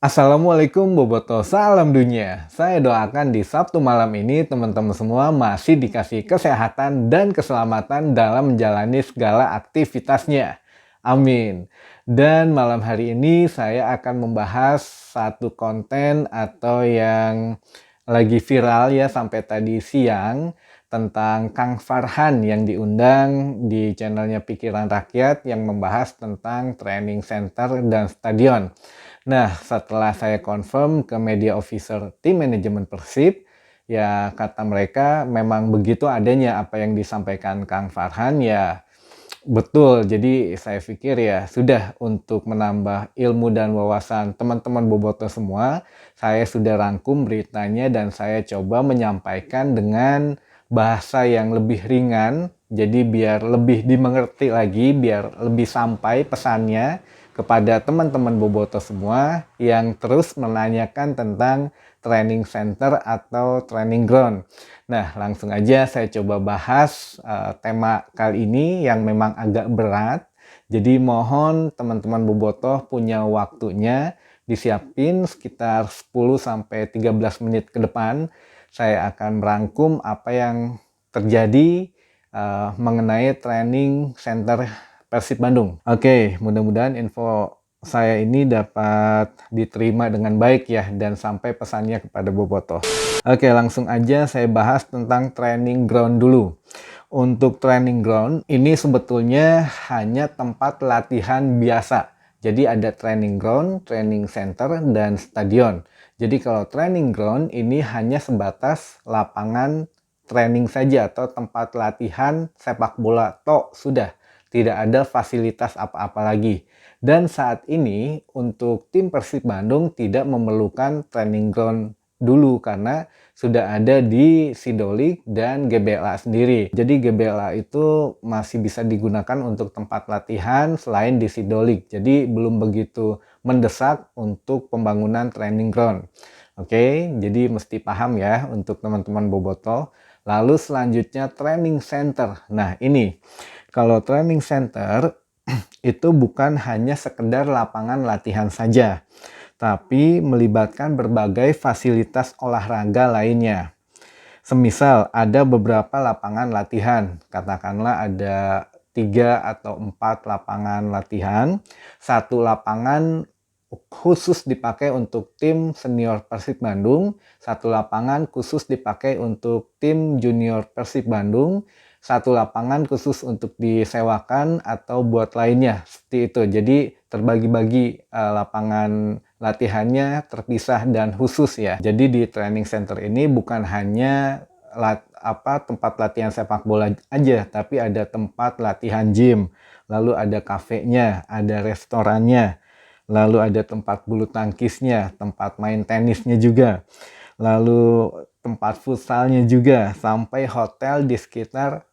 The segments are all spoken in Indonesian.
Assalamualaikum Boboto, salam dunia. Saya doakan di Sabtu malam ini teman-teman semua masih dikasih kesehatan dan keselamatan dalam menjalani segala aktivitasnya. Amin. Dan malam hari ini saya akan membahas satu konten atau yang lagi viral ya sampai tadi siang tentang Kang Farhan yang diundang di channelnya Pikiran Rakyat yang membahas tentang training center dan stadion. Nah, setelah saya confirm ke media officer tim manajemen Persib, ya kata mereka memang begitu adanya apa yang disampaikan Kang Farhan, ya betul. Jadi saya pikir ya sudah untuk menambah ilmu dan wawasan teman-teman Boboto semua, saya sudah rangkum beritanya dan saya coba menyampaikan dengan bahasa yang lebih ringan, jadi biar lebih dimengerti lagi, biar lebih sampai pesannya kepada teman-teman Boboto semua yang terus menanyakan tentang training center atau training ground. Nah, langsung aja saya coba bahas tema kali ini yang memang agak berat. Jadi mohon teman-teman Bobotoh punya waktunya disiapin sekitar 10-13 menit ke depan. Saya akan merangkum apa yang terjadi mengenai training center Persib Bandung. Oke, mudah-mudahan info saya ini dapat diterima dengan baik ya dan sampai pesannya kepada Bobotoh. Oke, langsung aja saya bahas tentang training ground dulu. Untuk training ground ini sebetulnya hanya tempat latihan biasa. Jadi ada training ground, training center, dan stadion. Jadi kalau training ground ini hanya sebatas lapangan training saja atau tempat latihan sepak bola tok sudah. Tidak ada fasilitas apa-apa lagi. Dan saat ini untuk tim Persib Bandung tidak memerlukan training ground dulu karena sudah ada di Sidolik dan GBLA sendiri. Jadi GBLA itu masih bisa digunakan untuk tempat latihan selain di Sidolik. Jadi belum begitu mendesak untuk pembangunan training ground. Oke, jadi mesti paham ya untuk teman-teman Boboto. Lalu selanjutnya training center. Nah ini, kalau training center itu bukan hanya sekedar lapangan latihan saja, tapi melibatkan berbagai fasilitas olahraga lainnya. Semisal ada beberapa lapangan latihan, katakanlah ada 3 atau 4 lapangan latihan, satu lapangan khusus dipakai untuk tim senior Persib Bandung, satu lapangan khusus dipakai untuk tim junior Persib Bandung, satu lapangan khusus untuk disewakan atau buat lainnya, seperti itu. Jadi terbagi-bagi lapangan latihannya terpisah dan khusus ya. Jadi di training center ini bukan hanya tempat latihan sepak bola aja, tapi ada tempat latihan gym, lalu ada kafenya, ada restorannya, lalu ada tempat bulu tangkisnya, tempat main tenisnya juga, lalu tempat futsalnya juga, sampai hotel di sekitar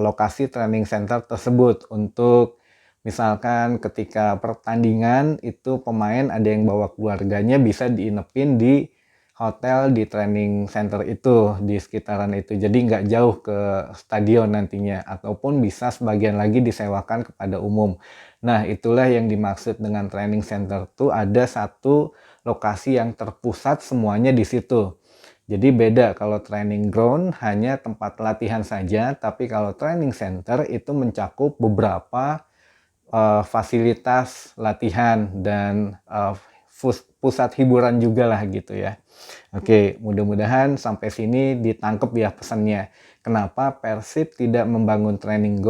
lokasi training center tersebut untuk misalkan ketika pertandingan itu pemain ada yang bawa keluarganya bisa diinepin di hotel di training center itu, di sekitaran itu. Jadi nggak jauh ke stadion nantinya, ataupun bisa sebagian lagi disewakan kepada umum. Nah, itulah yang dimaksud dengan training center tuh ada satu lokasi yang terpusat semuanya di situ. Jadi beda kalau training ground hanya tempat latihan saja, tapi kalau training center itu mencakup beberapa fasilitas latihan dan pusat hiburan juga lah gitu ya. Oke, mudah-mudahan sampai sini ditangkap ya pesannya. Kenapa Persib tidak membangun training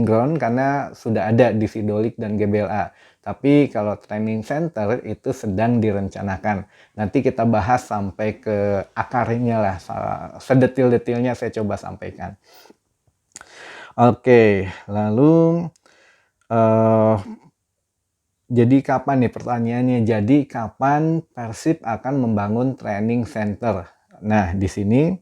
ground karena sudah ada di Sidolik dan GBLA. Tapi kalau training center itu sedang direncanakan. Nanti kita bahas sampai ke akarnya lah, sedetil-detilnya saya coba sampaikan. Oke, lalu jadi kapan nih pertanyaannya? Jadi kapan Persib akan membangun training center? Nah, di sini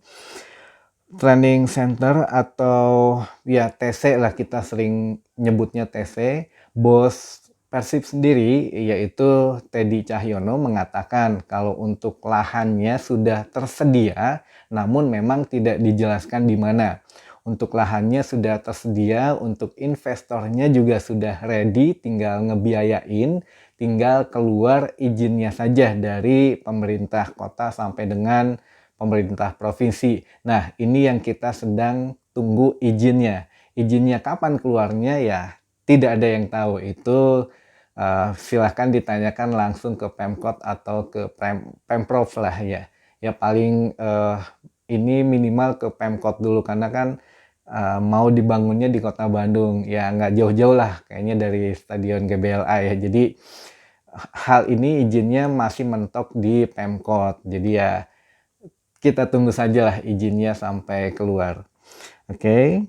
training center atau ya TC lah, kita sering nyebutnya TC. Bos Persib sendiri yaitu Teddy Cahyono mengatakan kalau untuk lahannya sudah tersedia, namun memang tidak dijelaskan di mana. Untuk lahannya sudah tersedia, untuk investornya juga sudah ready, tinggal ngebiayain. tinggal keluar izinnya saja dari pemerintah kota sampai dengan pemerintah provinsi. Nah, ini yang kita sedang tunggu izinnya. Izinnya kapan keluarnya ya tidak ada yang tahu. Itu silahkan ditanyakan langsung ke Pemkot atau ke Pemprov lah ya. Ya paling ini minimal ke Pemkot dulu karena kan mau dibangunnya di Kota Bandung. Ya nggak jauh-jauh lah kayaknya dari Stadion GBLA ya. Jadi hal ini izinnya masih mentok di Pemkot. Jadi ya kita tunggu sajalah izinnya sampai keluar. Oke.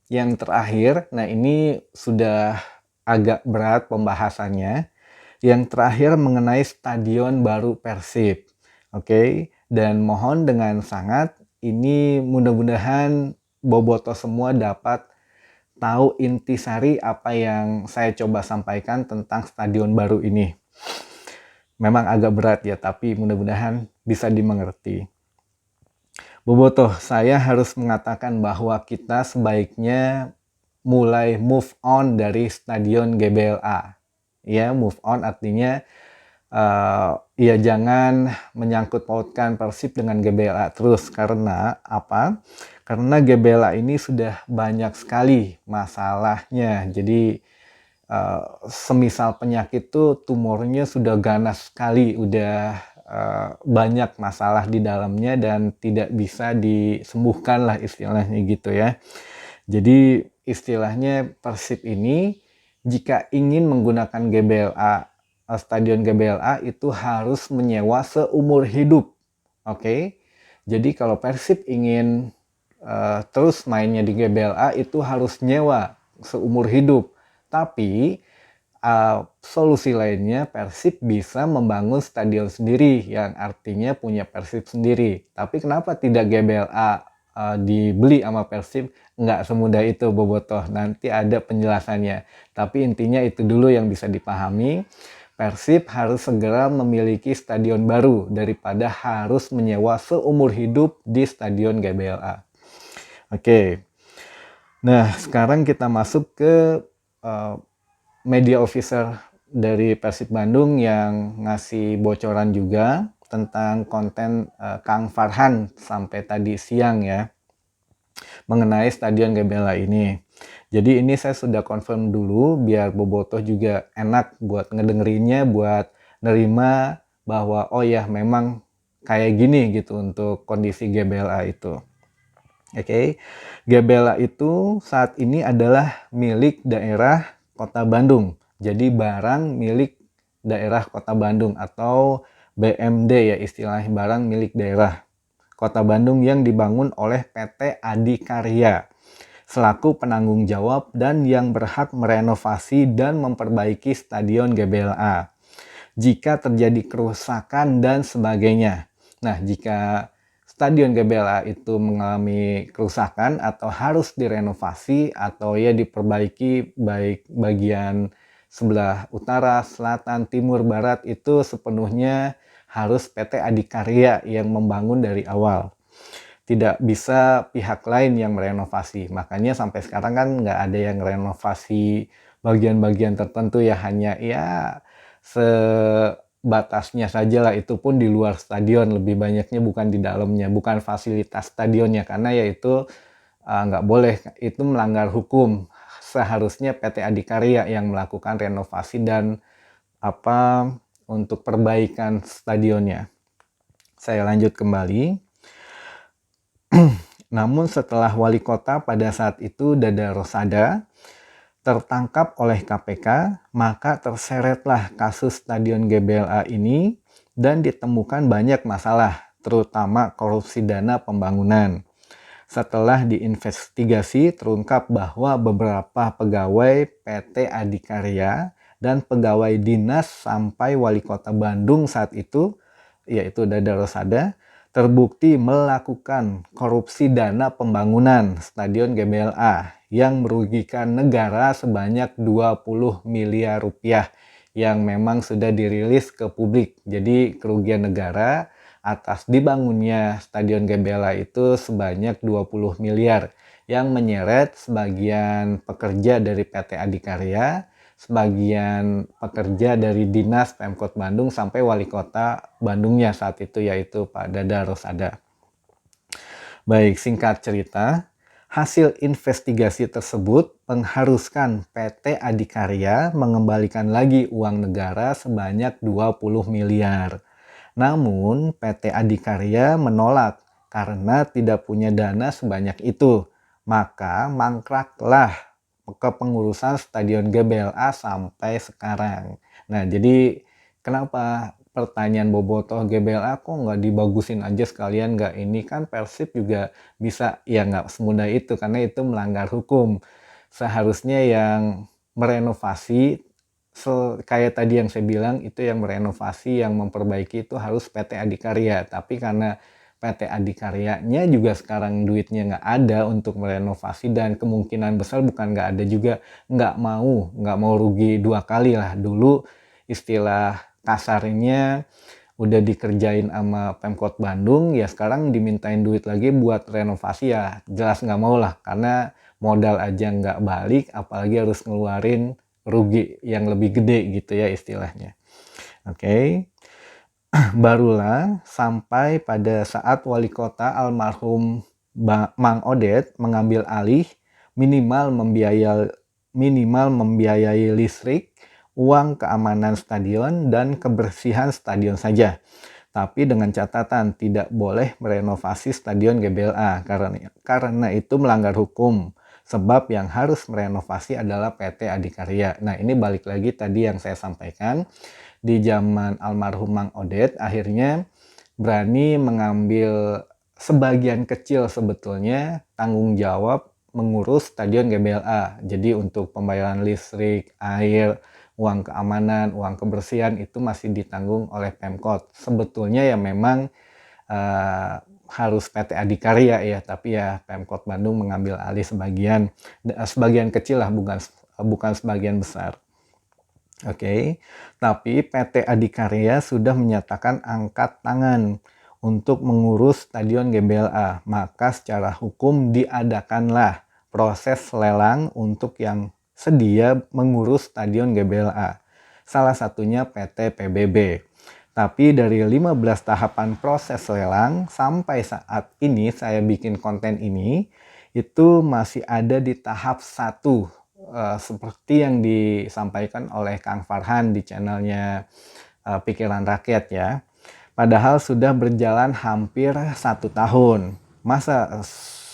Yang terakhir, nah ini sudah agak berat pembahasannya. Yang terakhir mengenai stadion baru Persib. Oke, dan mohon dengan sangat ini mudah-mudahan Boboto semua dapat tahu intisari apa yang saya coba sampaikan tentang stadion baru ini. Memang agak berat ya, tapi mudah-mudahan bisa dimengerti. Bobotoh, saya harus mengatakan bahwa kita sebaiknya mulai move on dari Stadion GBLA. Ya, move on artinya ya jangan menyangkut pautkan Persib dengan GBLA terus. Karena apa? Karena GBLA ini sudah banyak sekali masalahnya. Jadi semisal penyakit tuh tumornya sudah ganas sekali, udah banyak masalah di dalamnya dan tidak bisa disembuhkan lah istilahnya gitu ya. Jadi istilahnya Persib ini jika ingin menggunakan GBLA, Stadion GBLA itu harus menyewa seumur hidup. Oke. Jadi kalau Persib ingin terus mainnya di GBLA itu harus nyewa seumur hidup. Tapi solusi lainnya Persib bisa membangun stadion sendiri yang artinya punya Persib sendiri. Tapi kenapa tidak GBLA dibeli sama Persib? Nggak semudah itu Bobotoh, nanti ada penjelasannya. Tapi intinya itu dulu yang bisa dipahami. Persib harus segera memiliki stadion baru daripada harus menyewa seumur hidup di stadion GBLA. Oke. Nah, sekarang kita masuk ke media officer dari Persib Bandung yang ngasih bocoran juga tentang konten Kang Farhan sampai tadi siang ya mengenai Stadion GBLA ini. Jadi ini saya sudah confirm dulu biar Bobotoh juga enak buat ngedengerinnya, buat nerima bahwa oh ya memang kayak gini gitu untuk kondisi GBLA itu. Oke, GBLA itu saat ini adalah milik daerah Kota Bandung. Jadi barang milik daerah Kota Bandung atau BMD ya istilahnya, barang milik daerah Kota Bandung yang dibangun oleh PT Adikarya selaku penanggung jawab dan yang berhak merenovasi dan memperbaiki Stadion GBLA jika terjadi kerusakan dan sebagainya. Nah, jika Stadion GBLA itu mengalami kerusakan atau harus direnovasi atau ya diperbaiki baik bagian sebelah utara, selatan, timur, barat itu sepenuhnya harus PT Adikarya yang membangun dari awal. Tidak bisa pihak lain yang merenovasi. Makanya sampai sekarang kan nggak ada yang renovasi bagian-bagian tertentu ya, hanya ya sebatasnya saja lah, itu pun di luar stadion, lebih banyaknya bukan di dalamnya, bukan fasilitas stadionnya karena ya itu nggak boleh, itu melanggar hukum. Seharusnya PT Adikarya yang melakukan renovasi dan apa untuk perbaikan stadionnya. Saya lanjut kembali. Namun setelah wali kota pada saat itu Dada Rosada tertangkap oleh KPK, maka terseretlah kasus Stadion GBLA ini dan ditemukan banyak masalah, terutama korupsi dana pembangunan. Setelah diinvestigasi, terungkap bahwa beberapa pegawai PT Adikarya dan pegawai dinas sampai wali kota Bandung saat itu, yaitu Dada Rosada, terbukti melakukan korupsi dana pembangunan Stadion GBLA yang merugikan negara sebanyak 20 miliar rupiah yang memang sudah dirilis ke publik. Jadi kerugian negara atas dibangunnya Stadion GBLA itu sebanyak 20 miliar yang menyeret sebagian pekerja dari PT Adikarya, sebagian pekerja dari Dinas Pemkot Bandung sampai Wali Kota Bandungnya saat itu, yaitu Pak Dada Rosada. Baik, singkat cerita, hasil investigasi tersebut mengharuskan PT Adikarya mengembalikan lagi uang negara sebanyak 20 miliar. Namun, PT Adikarya menolak karena tidak punya dana sebanyak itu. Maka mangkraklah kepengurusan Stadion GBLA sampai sekarang. Nah, jadi kenapa pertanyaan bobotoh GBLA kok nggak dibagusin aja sekalian, nggak ini kan Persib juga bisa, ya nggak semudah itu karena itu melanggar hukum. Seharusnya yang merenovasi kayak tadi yang saya bilang itu yang merenovasi, yang memperbaiki itu harus PT Adikarya. Tapi karena PT Adikaryanya juga sekarang duitnya nggak ada untuk merenovasi dan kemungkinan besar bukan nggak ada juga, nggak mau rugi dua kali lah. Dulu istilah kasarnya udah dikerjain sama Pemkot Bandung, ya sekarang dimintain duit lagi buat renovasi, ya jelas nggak mau lah karena modal aja nggak balik apalagi harus ngeluarin rugi yang lebih gede gitu ya istilahnya. Oke. Barulah sampai pada saat wali kota almarhum Mang Odet mengambil alih, minimal membiayai listrik, uang keamanan stadion, dan kebersihan stadion saja. Tapi dengan catatan tidak boleh merenovasi stadion GBLA karena itu melanggar hukum. Sebab yang harus merenovasi adalah PT Adikarya. Nah, ini balik lagi tadi yang saya sampaikan. Di zaman almarhum Mang Odet akhirnya berani mengambil sebagian kecil sebetulnya tanggung jawab mengurus Stadion GBLA. Jadi untuk pembayaran listrik, air, uang keamanan, uang kebersihan itu masih ditanggung oleh Pemkot. Sebetulnya ya memang harus PT Adikarya ya, tapi ya Pemkot Bandung mengambil alih sebagian kecil lah, bukan sebagian besar. Oke, tapi PT Adikarya sudah menyatakan angkat tangan untuk mengurus Stadion GBLA, maka secara hukum diadakanlah proses lelang untuk yang sedia mengurus Stadion GBLA. Salah satunya PT PBB. Tapi dari 15 tahapan proses lelang sampai saat ini saya bikin konten ini, itu masih ada di tahap 1. Seperti yang disampaikan oleh Kang Farhan di channelnya Pikiran Rakyat ya. Padahal sudah berjalan hampir 1 tahun. Masa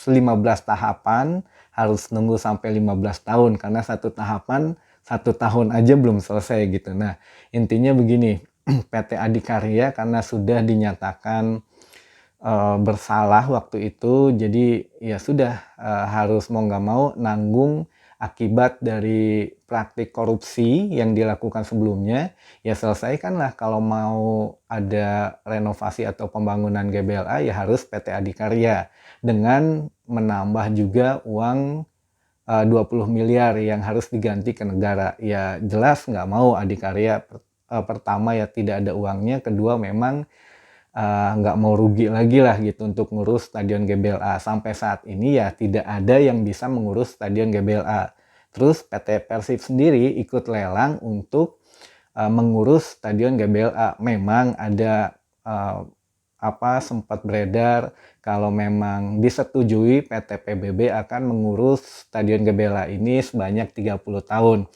15 tahapan harus nunggu sampai 15 tahun karena satu tahapan 1 tahun aja belum selesai gitu. Nah, intinya begini, PT Adikarya karena sudah dinyatakan bersalah waktu itu, jadi ya sudah harus mau nggak mau nanggung akibat dari praktik korupsi yang dilakukan sebelumnya. Ya selesaikanlah, kalau mau ada renovasi atau pembangunan GBLA ya harus PT Adikarya dengan menambah juga uang 20 miliar yang harus diganti ke negara. Ya jelas nggak mau Adikarya, pertama ya tidak ada uangnya, kedua memang nggak mau rugi lagi lah gitu untuk ngurus Stadion GBLA. Sampai saat ini ya tidak ada yang bisa mengurus Stadion GBLA. Terus PT Persib sendiri ikut lelang untuk mengurus Stadion GBLA. Memang ada sempat beredar kalau memang disetujui PT PBB akan mengurus Stadion GBLA ini sebanyak 30 tahun.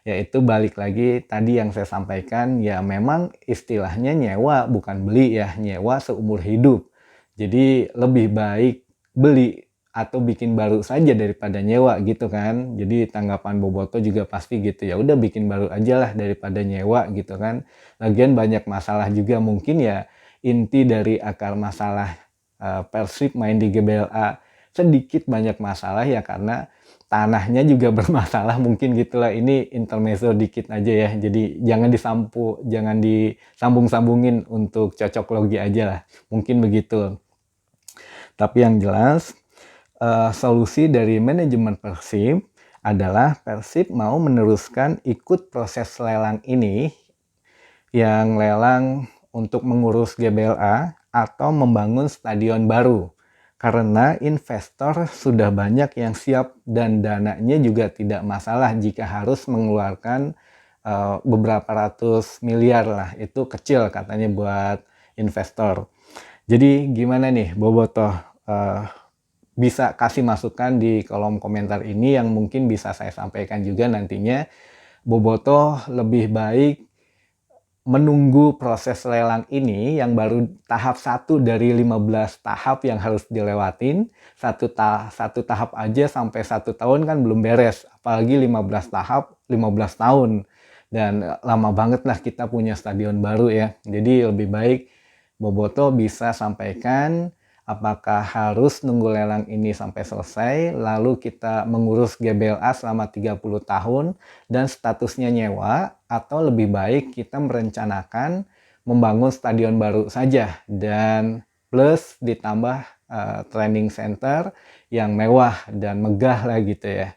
Yaitu balik lagi tadi yang saya sampaikan, ya memang istilahnya nyewa bukan beli ya, nyewa seumur hidup. Jadi lebih baik beli atau bikin baru saja daripada nyewa gitu kan. Jadi tanggapan Boboto juga pasti gitu, ya udah bikin baru aja lah daripada nyewa gitu kan. Lagian banyak masalah juga, mungkin ya inti dari akar masalah Persib main di GBLA sedikit banyak masalah ya karena tanahnya juga bermasalah mungkin gitulah. Ini intermezzo dikit aja ya, jadi jangan disambung-sambungin untuk cocok logi aja lah, mungkin begitu. Tapi yang jelas solusi dari manajemen Persib adalah Persib mau meneruskan ikut proses lelang ini, yang lelang untuk mengurus GBLA atau membangun stadion baru. Karena investor sudah banyak yang siap dan dananya juga tidak masalah jika harus mengeluarkan beberapa ratus miliar lah. Itu kecil katanya buat investor. Jadi gimana nih Bobotoh, bisa kasih masukan di kolom komentar ini yang mungkin bisa saya sampaikan juga nantinya. Bobotoh lebih baik menunggu proses lelang ini yang baru tahap 1 dari 15 tahap yang harus dilewatin. Satu tahap aja sampai 1 tahun kan belum beres, apalagi 15 tahap 15 tahun. Dan lama banget lah kita punya stadion baru ya. Jadi lebih baik Bobotoh bisa sampaikan apakah harus nunggu lelang ini sampai selesai, lalu kita mengurus GBLA selama 30 tahun dan statusnya nyewa, atau lebih baik kita merencanakan membangun stadion baru saja dan plus ditambah training center yang mewah dan megah lah gitu ya.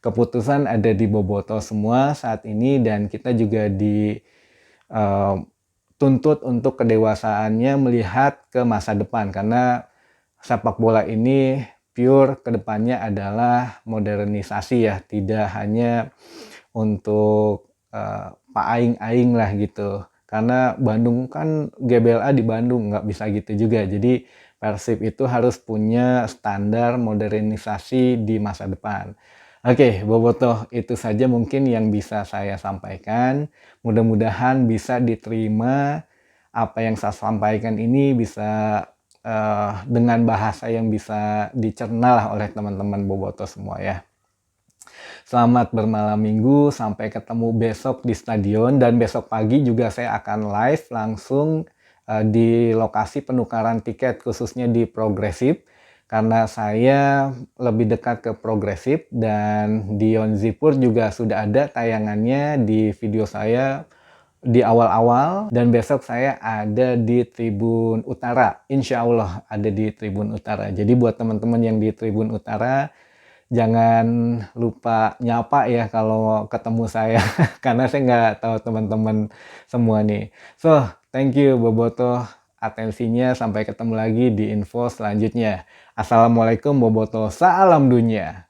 Keputusan ada di Bobotoh semua saat ini dan kita juga dituntut untuk kedewasaannya melihat ke masa depan karena sepak bola ini pure kedepannya adalah modernisasi ya, tidak hanya untuk Pak Aing-Aing lah gitu. Karena Bandung kan GBLA di Bandung, nggak bisa gitu juga. Jadi Persib itu harus punya standar modernisasi di masa depan. Oke, Bobotoh, itu saja mungkin yang bisa saya sampaikan. Mudah-mudahan bisa diterima apa yang saya sampaikan ini bisa dengan bahasa yang bisa dicerna lah oleh teman-teman Bobotoh semua ya. Selamat bermalam minggu, sampai ketemu besok di stadion dan besok pagi juga saya akan live langsung di lokasi penukaran tiket khususnya di Progresif karena saya lebih dekat ke Progresif dan di Yonzipur juga sudah ada tayangannya di video saya di awal-awal dan besok saya ada di Tribun Utara. Insya Allah ada di Tribun Utara. Jadi buat teman-teman yang di Tribun Utara jangan lupa nyapa ya kalau ketemu saya karena saya nggak tahu teman-teman semua nih. So, thank you Bobotoh atensinya. Sampai ketemu lagi di info selanjutnya. Assalamualaikum Bobotoh, salam dunia.